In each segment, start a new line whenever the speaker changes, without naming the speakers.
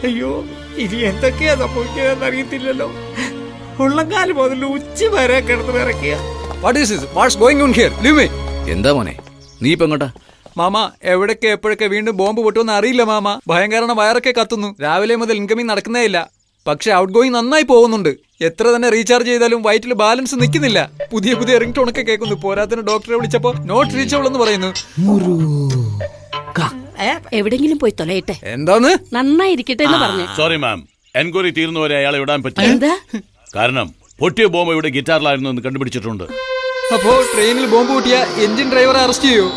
അയ്യോ ഇനി എന്തൊക്കെയാ സംഭവിക്കുക അറിയത്തില്ലല്ലോ. ഉള്ളങ്കാല് മുതൽ ഉച്ച വരെ കിടന്ന് വിറക്കുക.
എന്താ മോനെ, നീ ഇപ്പൊ എങ്ങോട്ടാ?
മാമ, എവിടൊക്കെ എപ്പോഴൊക്കെ വീണ്ടും ബോംബ് പൊട്ടുമെന്ന് അറിയില്ല മാമ. ഭയങ്കര വയറൊക്കെ കത്തുന്നു. രാവിലെ മുതൽ ഇൻകമിങ് നടക്കുന്നേ ഇല്ല. പക്ഷെ ഔട്ട് ഗോയിങ് നന്നായി പോകുന്നുണ്ട്. എത്ര തന്നെ റീചാർജ് ചെയ്താലും വയറ്റിൽ ബാലൻസ് നിൽക്കുന്നില്ല. പുതിയ പുതിയ റിംഗ് ടോണൊക്കെ കേൾക്കുന്നു. പോരാത്തിന് ഡോക്ടറെ വിളിച്ചപ്പോ നോട്ട് റീച്ചബിൾ എന്ന് പറയുന്നു.
എവിടെങ്കിലും പോയി തൊലയിട്ടെ.
എന്താന്ന്?
നന്നായിരിക്കട്ടെ എന്ന് പറഞ്ഞു.
സോറി മാം, എൻക്വയറി തീർന്നുവരെ അയാളെ വിടാൻ പറ്റില്ല. കാരണം പൊട്ടിയ ബോംബ് ഇവിടെ ഗിറ്റാറിലായിരുന്നു എന്ന് കണ്ടുപിടിച്ചിട്ടുണ്ട്.
അപ്പോ ട്രെയിനിൽ ബോംബ് പൊട്ടിയ എഞ്ചിൻ ഡ്രൈവറെ അറസ്റ്റ് ചെയ്യൂ.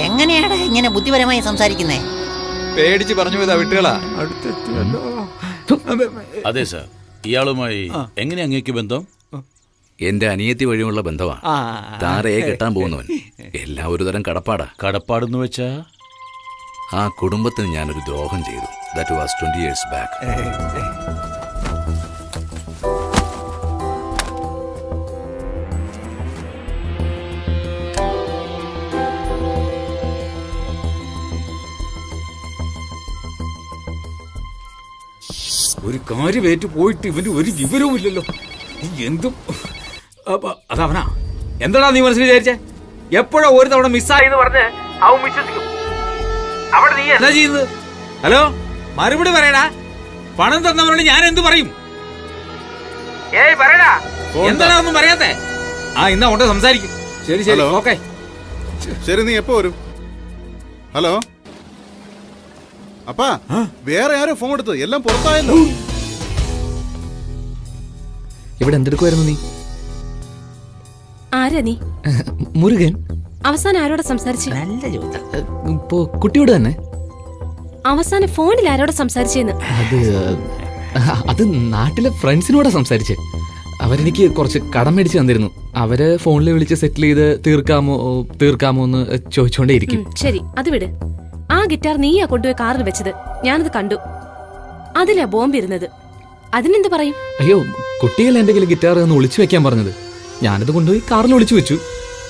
എങ്ങനെയാണ് ഇങ്ങനെ ബുദ്ധിപരമായി സംസാരിക്കുന്നേ?
പേടിച്ച് പറഞ്ഞു പോയതാ വിട്ടുകളാ.
അതെ സാർ, ഇയാളുമായി എങ്ങനെ അങ്ങേക്ക് ബന്ധം?
എന്റെ അനിയത്തി വഴിയുള്ള ബന്ധമാണ്. താരയെ കെട്ടാൻ പോകുന്നവൻ. എല്ലാം ഒരു തരം കടപ്പാടാ.
കടപ്പാടെന്ന് വെച്ചാ
ആ കുടുംബത്തിന് ഞാനൊരു ദ്രോഹം ചെയ്തു. That was 20 years back.
ഒരു കാര്യമേറ്റ് പോയിട്ട് ഇവന് ഒരു വിവരവും ഇല്ലല്ലോ. എന്തും അതവനാ. എന്താടാ നീ മനസ്സിൽ വിചാരിച്ചേ? എപ്പോഴോ ഒരു തവണ മിസ്സായെന്ന് പറഞ്ഞ് അവൻ വിശ്വസിക്കും. അവിടെ നീ എന്താ ചെയ്യുന്നത്? ഹലോ, മറുപടി പറയടാ. പണം തന്നവരോട് ഞാൻ എന്ത് പറയും? ഏയ് പറയടാ, എന്താടാ ഒന്നും പറയാത്തെ? ഇന്നാ കൊണ്ട് സംസാരിക്കും. ശരി ശരി, ഓക്കെ
ശരി. നീ എപ്പോ വരും? ഹലോ അപ്പാ, വേറെ ആരോ ഫോൺ എടുത്ത് എല്ലാം പുറത്തായല്ലോ.
ഇവിടെ എന്തെടുക്കുമായിരുന്നു നീ?
ആരാ നീ?
മുരുകൻ.
അവസാനം ആരോട് സംസാരിച്ചു?
ഇപ്പോ കുട്ടിയോട് തന്നെ.
അവസാനം ഫോണിൽ ആരോട് സംസാരിച്ചെന്ന്?
അത് നാട്ടിലെ ഫ്രണ്ട്സിനോടാ സംസാരിച്ച്. അവരെനിക്ക് കുറച്ച് കടം മേടിച്ച് തന്നിരുന്നു. അവര് ഫോണിൽ വിളിച്ച് സെറ്റിൽ ചെയ്ത് തീർക്കാമോ എന്ന് ചോദിച്ചോണ്ടേ ഇരിക്കും.
ശരി, അത് വിട്. ആ ഗിറ്റാർ നീയാ കൊണ്ടുപോയി കാറിൽ വെച്ചത്. ഞാനത് കണ്ടു. അതിലാ ബോംബ് ഇരുന്നത്. അതിനെന്ത് പറയും?
അയ്യോ, കുട്ടികൾ എന്റെ കയ്യിൽ ഗിറ്റാർ ഒന്ന് ഒളിച്ചു വെക്കാൻ പറഞ്ഞത്. ഞാനത് കൊണ്ടുപോയി കാറിൽ ഒളിച്ചു വെച്ചു.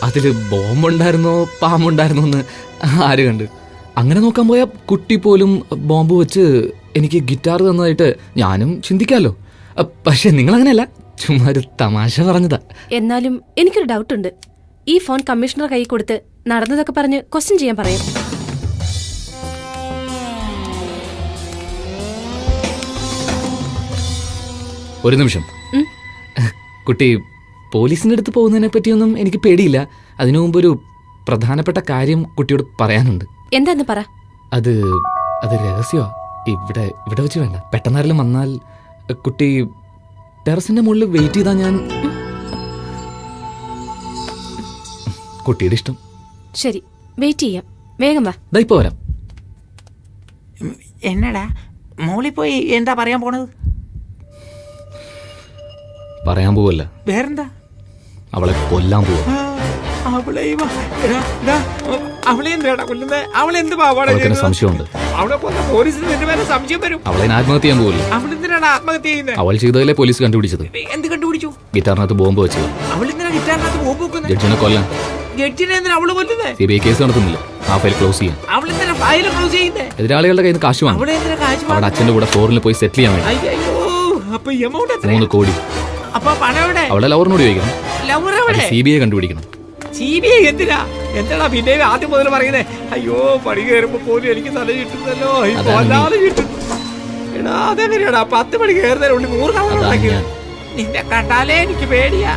അതില് ബോംബുണ്ടായിരുന്നോ പാമ്പുണ്ടായിരുന്നോ എന്ന് ആര് കണ്ട്? അങ്ങനെ നോക്കാൻ പോയാ കുട്ടി പോലും ബോംബ് വെച്ച് എനിക്ക് ഗിറ്റാർ തന്നതായിട്ട് ഞാനും ചിന്തിക്കാലോ. പക്ഷെ നിങ്ങൾ അങ്ങനെയല്ല, ചുമ്മാ ഒരു തമാശ പറഞ്ഞതാ.
എന്നാലും എനിക്കൊരു ഡൗട്ടുണ്ട്. ഈ ഫോൺ കമ്മീഷണർ കൈ കൊടുത്ത് നടന്നതൊക്കെ പറഞ്ഞ് ക്വസ്റ്റ്യൻ ചെയ്യാൻ പറയാം.
ഒരു നിമിഷം. കുട്ടി പോലീസിന്റെ അടുത്ത് പോകുന്നതിനെ പറ്റിയൊന്നും എനിക്ക് പേടിയില്ല. അതിനു മുമ്പ് ഒരു പ്രധാനപ്പെട്ട കാര്യം കുട്ടിയോട് പറയാനുണ്ട്.
എന്താന്ന് പറ.
അത് രഹസ്യമാ. ഇവിടെ വെച്ച് വേണ്ട. പെട്ടെന്നാരെങ്കിലും വന്നാൽ കുട്ടി ടെറസിന്റെ മുകളിൽ വെയിറ്റ് ചെയ്താ ഞാൻ. കുട്ടിയുടെ ഇഷ്ടം.
ശരി, വെയിറ്റ് ചെയ്യാം. വേഗം വാ.
ഇപ്പൊ വരാം.
എന്നടാ മോളി പോയി എന്താ പറയാൻ പോണത്?
പറയാൻ പോവല്ല,
വേറെന്താ?
അവളെ കൊല്ലാൻ പോവാ. സംശയമുണ്ട്. അവളെ ആത്മഹത്യ ചെയ്യാൻ പോവില്ല. അവൾ ചെയ്തതല്ലേ പോലീസ് കണ്ടുപിടിച്ചത്. ഗിറ്റാറിനകത്ത് ബോംബ് വെച്ചത്. ജഡ്ജിനെ കൊല്ലാൻ. CBI കേസ് നടത്തുന്നില്ല. ആ ഫയൽ ക്ലോസ് ചെയ്യാൻ. എതിരാളികളുടെ കയ്യിൽ നിന്ന് കാശ് വാങ്ങും. അവിടെ അച്ഛന്റെ കൂടെ ഫോറിനിൽ പോയി സെറ്റിൽ ചെയ്യാൻ വേണ്ടി 3 കോടി. അവളെ ലവറിനോട് ചോദിക്കണം. CBI കണ്ടുപിടിക്കണം.
CBI എന്തിനാ? എന്താ പിന്നെ ആദ്യം മുതൽ പറയുന്നേ? അയ്യോ, പണി കയറുമ്പോ പോലും എനിക്ക് തല കിട്ടുന്നല്ലോ. അതെങ്ങനെയാടാ 10 മണി കയറുന്നതിനുള്ളിൽ 100 തവണ ഉണ്ടാക്കിയത്? നിന്നെ കണ്ടാലേ എനിക്ക് പേടിയാ.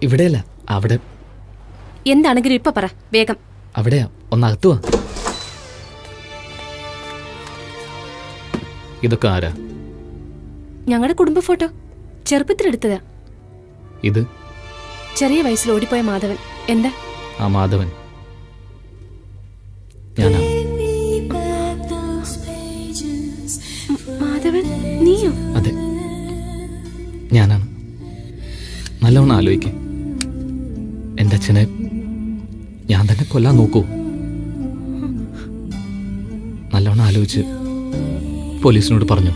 ഇവിടെയല്ല, അവിടെ.
എന്താണെങ്കിലും ഇപ്പൊ പറ വേഗം.
അവിടെയാ, ഒന്നകത്തുവാ. ഇതൊക്കെ ആരാ?
ഞങ്ങളുടെ കുടുംബ ഫോട്ടോ. ചെറുപ്പത്തിലെടുത്തതാ.
ഇത്
ചെറിയ വയസ്സിൽ ഓടിപ്പോയ മാധവൻ. എന്താ?
ആ മാധവൻ ഞാനാ.
മാധവൻ നീയോ?
അതെ, ഞാനാണ്. നല്ലവണ്ണം ആലോചിക്കേ. എൻ്റെ അച്ഛനെ ഞാൻ തന്നെ കൊല്ലാൻ നോക്കൂ? നല്ലോണം ആലോചിച്ച് പോലീസിനോട് പറഞ്ഞു.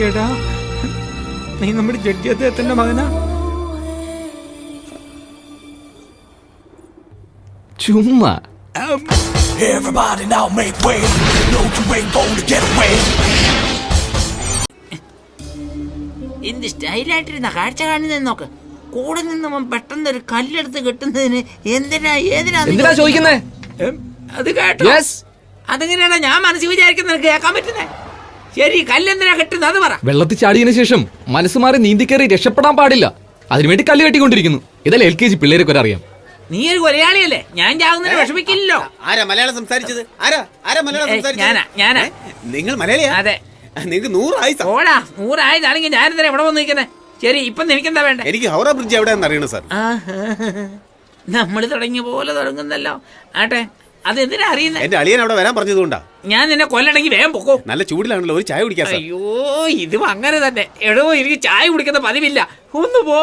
എടാ, നീ നമ്മുടെ ജഡ്ജി അദ്ദേഹത്തിന്റെ മകനാ?
ചുമ്മാ.
എന്ത് സ്റ്റൈലായിട്ടിരുന്ന കാഴ്ച കാണുന്ന നോക്ക്. കൂടെ നിന്ന് പെട്ടെന്ന് ഒരു കല്ലെടുത്ത് കെട്ടുന്നതിന്
എന്തിനാ ചോദിക്കുന്നേ?
അത് കേട്ടോ? അതെങ്ങനെയാണോ ഞാൻ മനസ്സിൽ വിചാരിക്കുന്നത് കേൾക്കാൻ പറ്റുന്നേ? ശരി, കല്ലെന്തിനാ കെട്ടുന്നത് അത് പറ.
വെള്ളത്തിൽ ചാടിയതിനു ശേഷം മനസ്സ് മാറി നീന്തിക്കയറി രക്ഷപ്പെടാൻ പാടില്ല. അതിനുവേണ്ടി കല്ല് കെട്ടിക്കൊണ്ടിരിക്കുന്നു. ഇതല്ലേ LKG പിള്ളേരൊക്കെ അറിയാം.
നീ ഒരു കൊലയാളിയല്ലേ? ഞാൻ ചാകുന്നതിന് വിഷമിക്കില്ലല്ലോ.
ആരാ മലയാളം സംസാരിച്ചത്? ആരാ മലയാളം സംസാരിച്ചത്?
ഞാനാ.
നിങ്ങൾ മലയാളിയാ?
അതെ.
നിങ്ങൾക്ക് 100 ആയുസാ.
ഓടാ, 100 ആയതാണെങ്കിൽ ഞാനെന്തിനാ ഇവിടെ വന്ന് നിൽക്കുന്നത്? ശരി, ഇപ്പൊ നിനക്കെന്താ വേണ്ടേ?
എനിക്ക് ഹൗറ ബ്രിഡ്ജ് എവിടെയാണെന്ന് അറിയണം സാർ.
നമ്മൾ തുടങ്ങിയ പോലെ തുടങ്ങുന്നല്ലോ. ആട്ടെ, അതെന്തിനാ അറിയുന്നത്?
എന്റെ അളിയൻ അവിടെ വരാൻ പറഞ്ഞതുകൊണ്ടാ.
ഞാൻ നിന്നെ കൊല്ലണമെങ്കിൽ വേഗം പൊക്കോ.
നല്ല ചൂടിലാണല്ലോ, ഒരു ചായ കുടിക്കാൻ സാർ.
അയ്യോ, ഇതും അങ്ങനെ തന്നെ. എടോ, എനിക്ക് ചായ കുടിക്കുന്ന പതിവില്ല. ഒന്ന് പോ.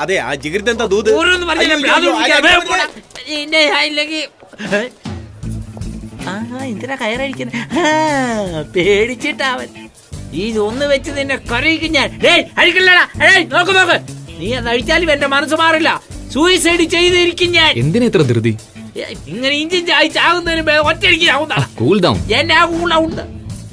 അതെ, ആ ജിഗിർദന്താ ദൂത്.
ഓരോന്ന് പറഞ്ഞില്ല, എന്തിനാ കയറഴിക്കുന്നത്? പേടിച്ചിട്ടാവൻ. ഇതൊന്ന് വെച്ച് നിന്നെ കരയിക്കും ഞാൻ. അഴിക്കില്ലടാ. നോക്ക് നോക്ക്, നീ അത് അഴിച്ചാലും എന്റെ മനസ്സ് മാറില്ല. സൂയിസൈഡ് ചെയ്തിരിക്കും ഞാൻ.
എന്തിനാ ഇത്ര ധൃതി?
ഇങ്ങനെ ഇഞ്ചിൻ ചായി ചാകുന്നതിന് ഒറ്റയടിക്ക് ചാവുന്നതാണ്.
Cool down.
എന്നെ ആ കൂളുണ്ട്.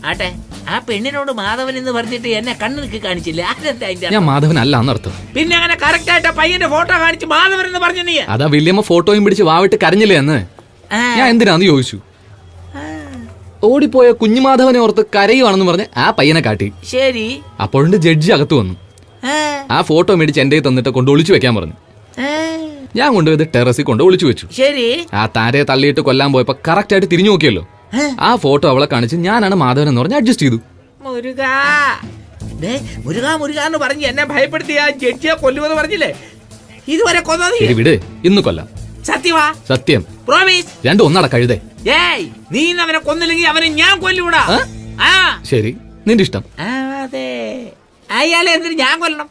ആട്ടെ, ആ പെണ്ണിനോട് മാധവൻ എന്ന് പറഞ്ഞിട്ട് എന്നെ കണ്ണിൽക്ക് കാണിച്ചില്ല. അതെന്താ അതിന്റെ?
ഞാൻ മാധവൻ അല്ല എന്നർത്ഥം.
പിന്നെ അങ്ങനെ കറക്റ്റ് ആയിട്ട് പയ്യന്റെ ഫോട്ടോ കാണിച്ച് മാധവൻ എന്ന് പറഞ്ഞു നീ?
അതാ വല്യമ്മ ഫോട്ടോയും പിടിച്ച് വാവിട്ട് കരഞ്ഞില്ലേ എന്ന്. ഞാൻ എന്തിനാന്ന് ചോദിച്ചു. ഓടിപ്പോയ കുഞ്ഞുമാധവനെ ഓർത്ത് കരയുവാണെന്ന് പറഞ്ഞ് ആ പയ്യനെ കാട്ടി.
ശരി.
അപ്പോഴുണ്ട് ജഡ്ജി അകത്ത് വന്നു. ആ ഫോട്ടോ മേടിച്ച് എന്റെ തന്നിട്ട് കൊണ്ട് ഒളിച്ചു വെക്കാൻ പറഞ്ഞു. ഞാൻ കൊണ്ടുപോയത് ടെറസിൽ കൊണ്ട് ഒളിച്ചു വെച്ചു.
ശരി.
ആ താരയെ തള്ളിയിട്ട് കൊല്ലാൻ പോയപ്പോ കറക്റ്റ് ആയിട്ട് തിരിഞ്ഞു നോക്കിയല്ലോ. ആ ഫോട്ടോ അവളെ കാണിച്ച് ഞാനാണ് മാധവൻ എന്ന് പറഞ്ഞ് അഡ്ജസ്റ്റ് ചെയ്തു.
മുരുകാ എന്ന് പറഞ്ഞ് എന്നെ ഭയപ്പെടുത്തി ആ ജഡ്ജിയെ കൊല്ലുമെന്ന് പറഞ്ഞില്ലേ? ഇതുവരെ കൊന്നത്
വിട്, ഇന്ന് കൊല്ലാം.
സത്യവാ?
സത്യം.
പ്രോമിസ്?
രണ്ടും ഒന്നട കഴുതേ.
ഏയ്, നീ അവനെ കൊന്നില്ലെങ്കിൽ അവനെ ഞാൻ കൊല്ലൂടാ.
ശരി, നിന്റെ ഇഷ്ടം.
അതെ, അയാളെ എന്തിനു ഞാൻ കൊല്ലണം?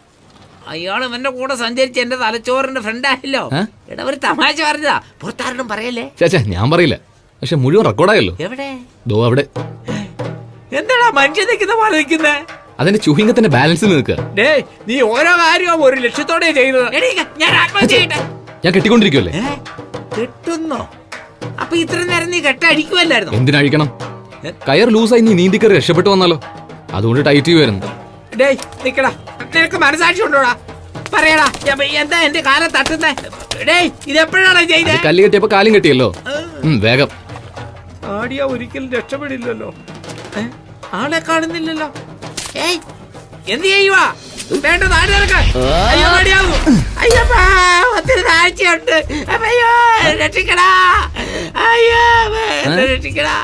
അയാളും എന്റെ കൂടെ സഞ്ചരിച്ച് എന്റെ തലച്ചോറിന്റെ ഫ്രണ്ട് ആയല്ലോ. എടാ, ഒരു തമാശ പറഞ്ഞതാ, പുറത്താരോടും പറയല്ലേ.
ചേച്ചാ, ഞാൻ പറയില്ല. പക്ഷെ മുഴുവൻ റെക്കോർഡായല്ലോ.
എവിടെ?
ദോ അവിടെ.
എന്താടാ മനുഷ്യൻ നിൽക്കുന്ന പോലെ നിൽക്കുന്നേ?
അതിന്റെ ചുഹിങ്ങത്തിന്റെ ബാലൻസിൽ നിൽക്കുക.
നീ ഓരോ കാര്യവും ഒരു ലക്ഷ്യത്തോടെ ചെയ്യുന്നത്. ഞാൻ ആത്മഹത്യ ചെയ്യട്ടെ?
ഞാൻ കെട്ടിക്കൊണ്ടിരിക്കുവല്ലേ.
കെട്ടുന്നോ? അപ്പൊ ഇത്ര നേരം നീ കെട്ടടിക്കുമല്ലായിരുന്നു?
എന്തിനഴിക്കണം? കയർ ലൂസായി നീ നീന്തിക്കറി രക്ഷപ്പെട്ടു വന്നാലോ, അതുകൊണ്ട് ടൈറ്റ് ചെയ്യുമായിരുന്നു.
നിക്കടാ, നിനക്ക് മനസാക്ഷി ഉണ്ടോടാ? പറയടാ, എന്താ എന്റെ കാലം തട്ടുന്നേ? ഇതെപ്പോഴാണ് ചെയ്തത്?
കല്ല് കെട്ടിയപ്പോ കാലും കെട്ടിയല്ലോ. വേഗം.
ആടിയാ ഒരിക്കലും രക്ഷപ്പെടില്ലല്ലോ. ആളെ കാണുന്നില്ലല്ലോ. എന്ത് ചെയ്യുവാ? വേണ്ട, നാട് നടക്കാൻ. അയ്യോ, മടിയാവൂ. അയ്യപ്പാ, ഒത്തിരി താഴ്ചയുണ്ട്. അയ്യോ, രക്ഷിക്കടാ. അയ്യോ, രക്ഷിക്കടാ.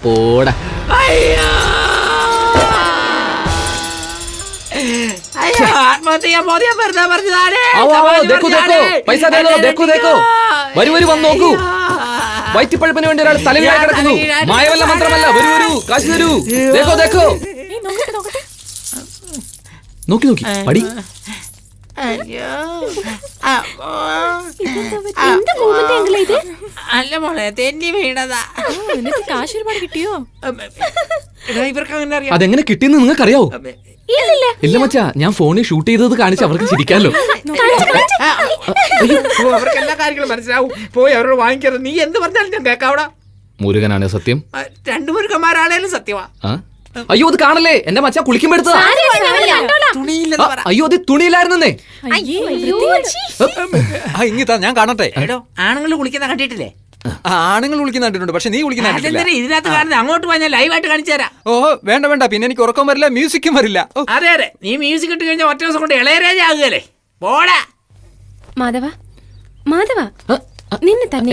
പോടാ.
അയ്യോ, അയ്യോ, ആത്മഹത്യ ചെയ്യാൻ പോതിയാ വെറുതെ പറഞ്ഞതാണ്.
വരൂ, വന്ന് നോക്കൂ. വയറ്റിപ്പഴുപ്പിന് വേണ്ടി ഒരാൾ തലവിലായി കിടക്കുന്നു. മായവല്ല, മാത്രമല്ല. വരൂ, കാശ് തരൂ. നോക്കി പടി.
അല്ല മോളെ, തെന്നി വീണതാ.
കാശ് ഒരുപാട് കിട്ടിയോ?
ഇവർക്ക് അങ്ങനെ അറിയാം.
അതെങ്ങനെ കിട്ടിയെന്ന് നിങ്ങൾക്ക് അറിയാവോ? ഇല്ല മച്ചാ, ഞാൻ ഫോണിൽ ഷൂട്ട് ചെയ്തത് കാണിച്ച് അവർക്ക് ചിരിക്കാലോ.
അവർക്ക് എല്ലാ കാര്യങ്ങളും മനസ്സിലാവും. പോയി അവരോട് വാങ്ങിക്കരുത്. നീ എന്ത് പറഞ്ഞാലും ഞാൻ കേക്കാവടാ.
മുരുകനാണ് സത്യം.
രണ്ടു മുരുകന്മാരാണേലും സത്യമാ.
അയ്യോ, അത് കാണല്ലേ, എന്റെ മച്ചാ കുളിക്കുമ്പോ എടുത്തതാ. അയ്യോ, അത് തുണിയിലായിരുന്നേ.
ഇങ്ങിതാ, ഞാൻ കാണട്ടെ.
ആണുങ്ങൾ കുളിക്കുന്ന കണ്ടിട്ടില്ലേ?
ആണുങ്ങൾ വിളിക്കുന്ന കണ്ടിട്ടുണ്ട്, പക്ഷെ നീ വിളിക്കുന്ന
ഇതിനകത്ത് കാണുന്നത്. അങ്ങോട്ട് പോയാൽ ലൈവായിട്ട് കാണിച്ചു തരാം.
ഓഹോ, വേണ്ട, പിന്നെ എനിക്ക് ഉറക്കം വരില്ല, മ്യൂസിക്കും വരില്ല.
അതെ, നീ മ്യൂസിക് ഇട്ട് കഴിഞ്ഞാൽ ഒറ്റ ദിവസം കൊണ്ട് ഇളയരാജ ആകുകയല്ലേ. പോടാ.
മാധവ, നിന്നെ തന്നെ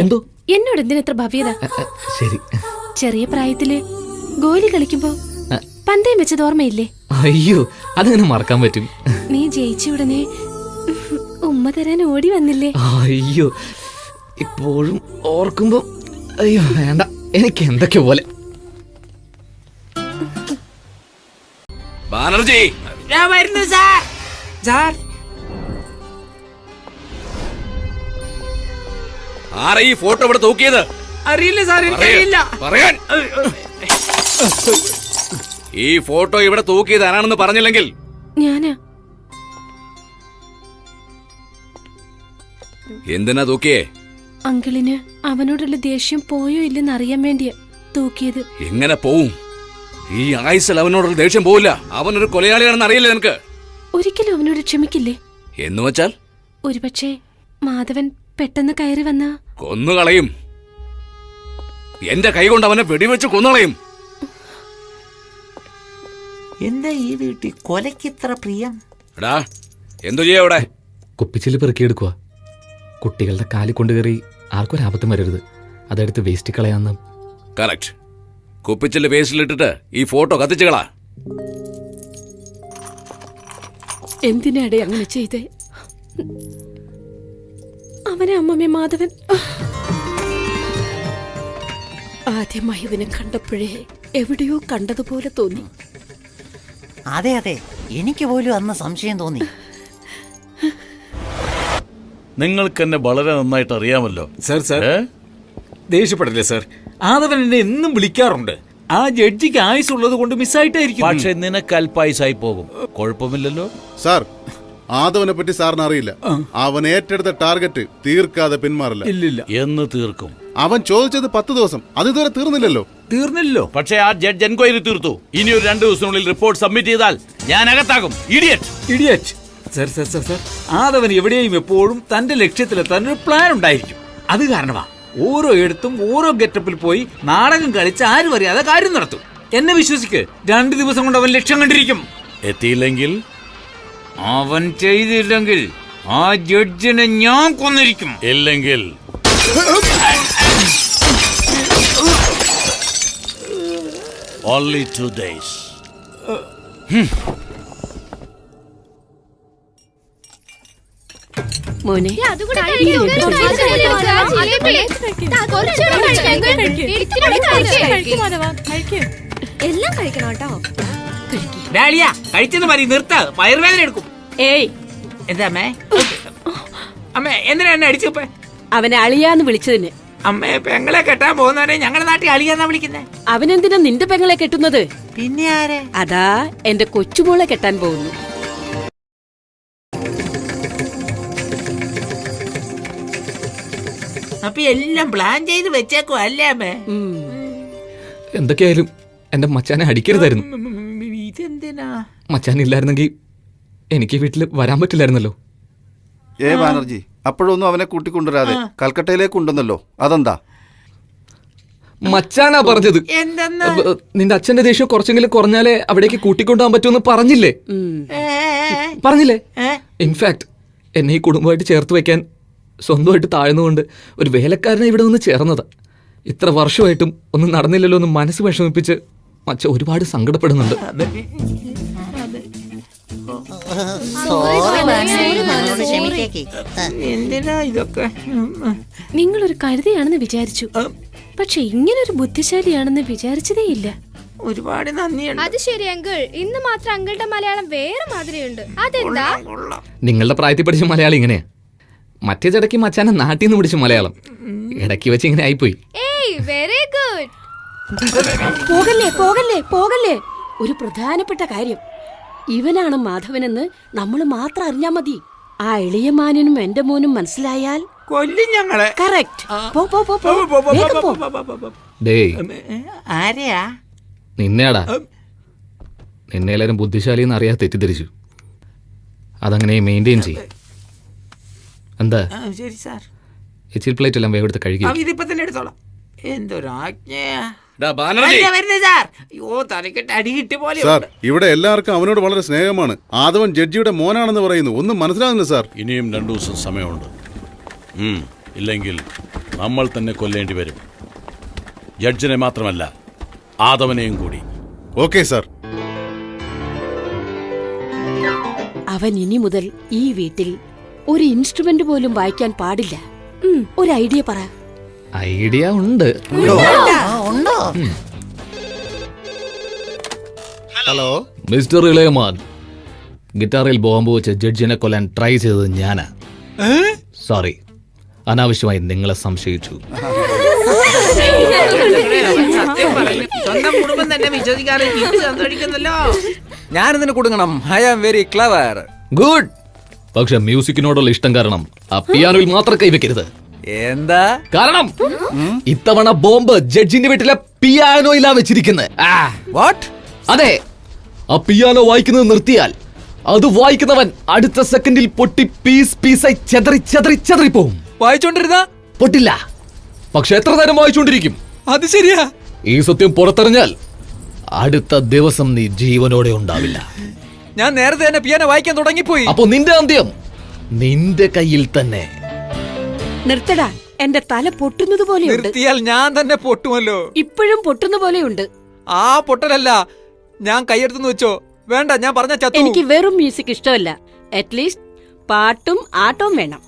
എന്നോട് എന്തിനാ ഇത്ര ഭവ്യത?
ശരി.
ചെറിയ പ്രായത്തില് ഗോലി കളിക്കുമ്പോ പന്തയം വെച്ചത് ഓർമ്മയില്ലേ?
അയ്യോ, അതെങ്ങനെ മറക്കാൻ പറ്റും?
നീ ജയിച്ച ഉടനെ ഉമ്മ തരാൻ ഓടി വന്നില്ലേ?
അയ്യോ, ഇപ്പോഴും ഓർക്കുമ്പോ അയ്യോ വേണ്ട, എനിക്ക് എന്തൊക്കെ പോലെ.
ബാനർജി,
ഞാൻ വരുന്നു സാർ. സാർ
ആരാ ഈ ഫോട്ടോ ഇവിടെ തൂക്കിയത്?
അറിയില്ല സാർ, എനിക്കറിയില്ല.
പറയാൻ ഈ ഫോട്ടോ ഇവിടെ തൂക്കിയത് ആരാണെന്ന് പറഞ്ഞില്ലെങ്കിൽ
ഞാനാ.
എന്തിനാ തൂക്കിയേ?
അങ്കിളിന് അവനോടുള്ള ദേഷ്യം പോയോ ഇല്ലെന്ന് അറിയാൻ വേണ്ടിയാ തൂക്കിയത്.
എങ്ങനെ പോവും? ഈ ആയുസിൽ അവനോടുള്ള ദേഷ്യം പോവില്ല. അവനൊരു കൊലയാളിയാണെന്ന് അറിയില്ല നിനക്ക്.
ഒരിക്കലും അവനോട് ക്ഷമിക്കില്ലേ?
എന്ന് വെച്ചാൽ
ഒരുപക്ഷെ മാധവൻ പെട്ടെന്ന് കയറി വന്നാ
കൊന്നുകളയും. എന്റെ കൈ കൊണ്ട് അവനെ വെടിവെച്ച് കൊന്നുകളയും.
എന്താ ഈ വീട്ടിൽ കൊലയ്ക്ക് ഇത്ര പ്രിയം?
എടാ, എന്തു ചെയ്യാ ഇവിടെ?
കുപ്പിച്ചില് പെറുക്കിയെടുക്കുക. കുട്ടികളുടെ കാലിൽ കൊണ്ടുകയറി ആർക്കൊരാപത്തും വരരുത്. അതെടുത്ത് വേസ്റ്റ് കളയാന്ന്.
കറക്റ്റ്. കുപ്പിച്ചില് വേസ്റ്റിലിട്ടിട്ട് ഈ ഫോട്ടോ കത്തിച്ചുകളാ.
എന്തിനാടേ അങ്ങനെ ചെയ്തേ? അവനെ അമ്മമ്മേ മാധവൻ ആദ്യമായി ഇവനെ കണ്ടപ്പോഴേ എവിടെയോ കണ്ടതുപോലെ തോന്നി.
അതെ അതെ, എനിക്ക് പോലും അന്ന് സംശയം തോന്നി.
നിങ്ങൾക്ക് എന്നെ വളരെ നന്നായിട്ട് അറിയാമല്ലോ.
Sir ദേഷ്യപ്പെടല്ലേ sir? ആദവൻ എന്നെ എന്നും വിളിക്കാറുണ്ട്. ആ ജഡ്ജിക്ക് ആയുസുള്ളത് കൊണ്ട് മിസ്സായിട്ടായിരിക്കും.
പക്ഷെ നിനക്ക് അല്പായുസായി പോകും. കുഴപ്പമില്ലല്ലോ
സാർ, ആദവനെ പറ്റി സാറിന് അറിയില്ല. അവൻ ഏറ്റെടുത്ത ടാർഗറ്റ് തീർക്കാതെ പിന്മാറില്ല.
ഇല്ലില്ല.
എന്ന് തീർക്കും.
അവൻ ചോദിച്ചത് 10 ദിവസം, അത് ഇതുവരെ തീർന്നില്ലല്ലോ.
തീർന്നില്ലല്ലോ.
പക്ഷേ ആ ജഡ്ജ് എൻക്വയറി തീർത്തു. ഇനി ഒരു 2 ദിവസത്തിനുള്ളിൽ റിപ്പോർട്ട് സബ്മിറ്റ് ചെയ്താൽ ഞാൻ അകത്താകും.
ഇഡിയറ്റ്. സാർ ആദവൻ എവിടെയും എപ്പോഴും തന്റെ ലക്ഷ്യത്തിലെത്താൻ ഒരു പ്ലാൻ ഉണ്ടായിരിക്കും. അത് കാരണമാ ഓരോ ഇടത്തും ഓരോ ഗെറ്റപ്പിൽ പോയി നാടകം കളിച്ച് ആരും അറിയാതെ കാര്യം നടത്തും. എന്നെ വിശ്വസിക്ക്, 2 ദിവസം കൊണ്ട് അവൻ ലക്ഷ്യം കണ്ടിരിക്കും.
എത്തിയില്ലെങ്കിൽ,
അവൻ ചെയ്തില്ലെങ്കിൽ ആ ജഡ്ജിനെ ഞാൻ കൊന്നിരിക്കും.
ഇല്ലെങ്കിൽ only 2 days.
മോനെ
എല്ലാം കഴിക്കണം കേട്ടോ.
ഡാലിയ കഴിച്ചെന്ന് മതി, നിർത്ത്, വയറുവേദന എടുക്കും.
ഏയ്,
എന്താ അമ്മേ? അമ്മേ എന്തിനാ എന്നെ അടിച്ചപ്പോ?
അവനെ അളിയാന്ന് വിളിച്ചതിന്.
അമ്മേ, പെങ്ങളെ കെട്ടാൻ പോകുന്നവരെ ഞങ്ങളുടെ നാട്ടിൽ അളിയാന്നാ വിളിക്കുന്നേ.
അവനെന്തിനാ നിന്റെ പെങ്ങളെ കെട്ടുന്നത്?
പിന്നെ ആരെ?
അതാ എന്റെ കൊച്ചുമോളെ കെട്ടാൻ പോകുന്നു.
അപ്പൊ എല്ലാം പ്ലാൻ ചെയ്ത് വെച്ചേക്കോ അല്ലേ അമ്മേ?
എന്തൊക്കെയായാലും എന്റെ മച്ചാനെ അടിക്കരുതായിരുന്നു.
ഇതെന്തിനാ?
മച്ചാൻ ഇല്ലായിരുന്നെങ്കിൽ എനിക്ക് വീട്ടിൽ വരാൻ പറ്റില്ലായിരുന്നല്ലോ.
ബാനർജി അപ്പോഴൊന്നും അവനെ കൂട്ടിക്കൊണ്ടുവരാതെ കൽക്കട്ടയിലേക്ക് കൊണ്ടുവന്നല്ലോ, അതെന്താ?
മച്ചാനാ പറഞ്ഞത്.
എന്തെന്ന്?
നിന്റെ അച്ഛന്റെ ദേഷ്യം കുറച്ചെങ്കിലും കുറഞ്ഞാലേ അവിടേക്ക് കൂട്ടിക്കൊണ്ടുപോകാൻ പറ്റുമെന്ന് പറഞ്ഞില്ലേ? ഇൻഫാക്ട് എന്നെ ഈ കുടുംബമായിട്ട് ചേർത്ത് വെക്കാൻ സ്വന്തമായിട്ട് താഴ്ന്നുകൊണ്ട് ഒരു വേലക്കാരനെ ഇവിടെ ഒന്ന് ചേർന്നത്. ഇത്ര വർഷമായിട്ടും ഒന്നും നടന്നില്ലല്ലോ എന്ന് മനസ്സ് വിഷമിപ്പിച്ച് മച്ച ഒരുപാട് സങ്കടപ്പെടുന്നുണ്ട്.
എന്തിനാ ഇതൊക്കെ?
നിങ്ങളൊരു കഴുതയാണെന്ന് വിചാരിച്ചു, പക്ഷെ ഇങ്ങനൊരു ബുദ്ധിശാലിയാണെന്ന് വിചാരിച്ചതേയില്ല.
ഒരുപാട് നന്ദിയുണ്ട്.
അത് ശരി അങ്കിൾ, ഇന്ന് മാത്രം അങ്കിളുടെ മലയാളം വേറെ മാതിരിയുണ്ട്. അതെന്താ?
നിങ്ങളുടെ പ്രായത്തിൽ പഠിച്ച മലയാളം ഇങ്ങനെയാ. മറ്റേ ചടക്കി മച്ചാനെ നാട്ടിൽ നിന്ന് പിടിച്ച മലയാളം ഇടയ്ക്ക് വെച്ച് ഇങ്ങനെ ആയിപ്പോയി.
Very good.
പോകല്ലേ പോകല്ലേ പോകല്ലേ. ഒരു പ്രധാനപ്പെട്ട കാര്യം, ഇവനാണ് മാധവനെന്ന് നമ്മൾ മാത്രം അറിഞ്ഞാ മതി. ആ എളിയ മാനും എന്റെ മോനും മനസ്സിലായാൽ
കൊല്ലും ഞങ്ങളെ.
കറക്റ്റ്.
ഡേയ്,
ആരെയാ?
നിന്നെയാടാ. നിന്നെ എല്ലാവരും ബുദ്ധിശാലിന്ന് അറിയാതെ തെറ്റിദ്ധരിച്ചു. അതങ്ങനെ മെയിൻറ്റെയിൻ ചെയ്യും. എന്താ
ശരി സാർ.
എച്ചിൽ പ്ലേറ്റ് എല്ലാം വേഗം എടുത്ത് കഴിക്കും.
ഇതിപ്പോ തന്നെ എടുത്തോളാം. എന്തൊരാജ്ഞയാ.
സാർ, ഇവിടെ എല്ലാവർക്കും അവനോട് വളരെ സ്നേഹമാണ്. ആദവൻ ജഡ്ജിയുടെ മോനാണെന്ന് പറയുന്നു. ഒന്നും മനസ്സിലാകുന്നില്ല സാർ.
ഇനിയും 2 ദിവസം സമയമുണ്ട്. ഇല്ലെങ്കിൽ നമ്മൾ തന്നെ കൊല്ലേണ്ടി വരും. ജഡ്ജിനെ മാത്രമല്ല, ആദവനെയും കൂടി.
Okay sir.
അവൻ ഇനി മുതൽ ഈ വീട്ടിൽ ഒരു ഇൻസ്ട്രുമെന്റ് പോലും വായിക്കാൻ പാടില്ല. ഒരു ഐഡിയ പറ.
ഐഡിയ ഉണ്ട്.
ഹലോ
മിസ്റ്റർ ഇളയമാൻ, ഗിറ്റാറിൽ ബോംബ് വെച്ച് ജഡ്ജിനെ കൊല്ലാൻ ട്രൈ ചെയ്തത് ഞാനാ. സോറി, അനാവശ്യമായി നിങ്ങളെ സംശയിച്ചു.
സത്യം പറഞ്ഞു, സ്വന്തം കുടുംബം തന്നെ വിശ്വസിക്കാതെ ഇത് സന്തോഷിക്കുന്നല്ലോ.
ഞാനിതിന് കൊടുക്കണം. I am very clever.
Good. പക്ഷെ മ്യൂസിക്കിനോടുള്ള ഇഷ്ടം കാരണം ആ പിയാനോയിൽ മാത്രം കൈവെക്കരുത്.
എന്താ
കാരണം ഇത്തവണ ബോംബ് ജഡ്ജിന്റെ വീട്ടിലെ പിയാനോയിലാ വെച്ചിരിക്കുന്നത്.
വാട്ട്?
അതെ, ആ പിയാനോ വായിക്കുന്നത് നിർത്തിയാൽ അത് വായിക്കുന്നവൻ അടുത്ത സെക്കൻഡിൽ പൊട്ടി പീസ് പീസായി ചെതറി ചെതറി ചെതറി പോവും.
വായിച്ചോണ്ടിരുന്ന
പൊട്ടില്ല, പക്ഷെ എത്ര നേരം വായിച്ചോണ്ടിരിക്കും.
അത് ശരിയാ.
ഈ സത്യം പുറത്തറിഞ്ഞാൽ അടുത്ത ദിവസം നീ ജീവനോടെ ഉണ്ടാവില്ല.
ഞാൻ നേരത്തെ തന്നെ പിയാനോ വായിക്കാൻ തുടങ്ങിപ്പോയി.
അപ്പൊ നിന്റെ അന്ത്യം നിന്റെ കയ്യിൽ തന്നെ.
നിർത്തടാ, എന്റെ തല പൊട്ടുന്നത് പോലെയുണ്ട്.
നിർത്തിയാൽ ഞാൻ തന്നെ പൊട്ടുമല്ലോ.
ഇപ്പോഴും പൊട്ടുന്ന പോലെയുണ്ട്.
ആ പൊട്ടലല്ല, ഞാൻ കൈയെടുത്തു വെച്ചോ. വേണ്ട, ഞാൻ പറഞ്ഞ ചത്തു.
എനിക്ക് വെറും മ്യൂസിക് ഇഷ്ടമല്ല. അറ്റ്ലീസ്റ്റ് പാട്ടും ആട്ടവും വേണം.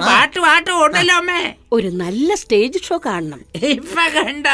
പാട്ടും ഉണ്ടല്ലോ അമ്മേ.
ഒരു നല്ല സ്റ്റേജ് ഷോ കാണണം.
ഇപ്പൊ കണ്ട